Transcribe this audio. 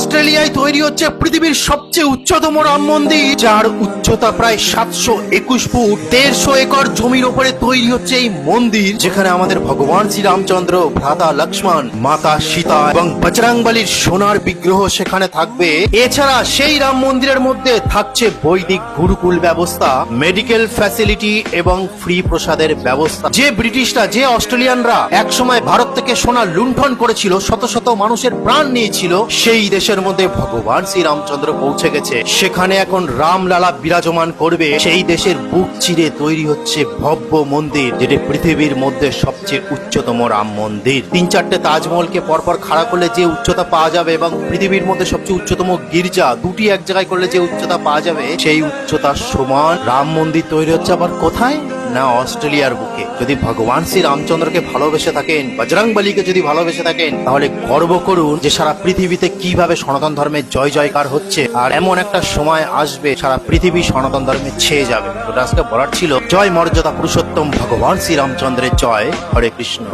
অস্ট্রেলিয়ায় তৈরি হচ্ছে পৃথিবীর সবচেয়ে উচ্চতম রাম মন্দির, যার উচ্চতা প্রায় 721 ফুট। 150 একর জমির উপরে তৈরি হচ্ছে এই মন্দির, যেখানে আমাদের ভগবান শ্রী রামচন্দ্র, ভ্রাতা লক্ষ্মণ, মাতা সীতা এবং বজরংবলীর সোনার বিগ্রহ সেখানে থাকবে। এছাড়া সেই রাম মন্দিরের মধ্যে থাকছে বৈদিক গুরুকুল ব্যবস্থা, মেডিকেল ফ্যাসিলিটি এবং ফ্রি প্রসাদের ব্যবস্থা। যে ব্রিটিশরা, যে অস্ট্রেলিয়ানরা একসময় ভারত থেকে সোনা লুণ্ঠন করেছিল, শত শত মানুষের প্রাণ নিয়েছিল, সেই দেশের মধ্যে ভগবান শ্রী রামচন্দ্র পৌঁছে গেছে। সেখানে এখন রামলালা বিরাজমান করবে। সেই দেশের বুক চিরে তৈরি হচ্ছে ভব্য মন্দির, যেটি পৃথিবীর মধ্যে সবচেয়ে উচ্চতম রাম মন্দির। 3-4টে তাজমহলকে পরপর খাড়া করলে যে উচ্চতা পাওয়া যাবে এবং পৃথিবীর মধ্যে সবচেয়ে উচ্চতম গির্জা দুটি এক জায়গায় করলে যে উচ্চতা পাওয়া যাবে, সেই উচ্চতার সমান রাম মন্দির তৈরি হচ্ছে আবার কোথায় না, অস্ট্রেলিয়ার বুকে। যদি ভগবান শ্রী রামচন্দ্রকে ভালোবেসে থাকেন, বজরংবলীকে যদি ভালোবেসে থাকেন, তাহলে গর্ব করুন যে সারা পৃথিবীতে কিভাবে সনাতন ধর্মের জয় জয়কার হচ্ছে। আর এমন একটা সময় আসবে সারা পৃথিবী সনাতন ধর্মে ছেয়ে যাবে। তো আজকে বলার ছিল, জয় মর্যাদা পুরুষোত্তম ভগবান শ্রী রামচন্দ্রের জয়। হরে কৃষ্ণ।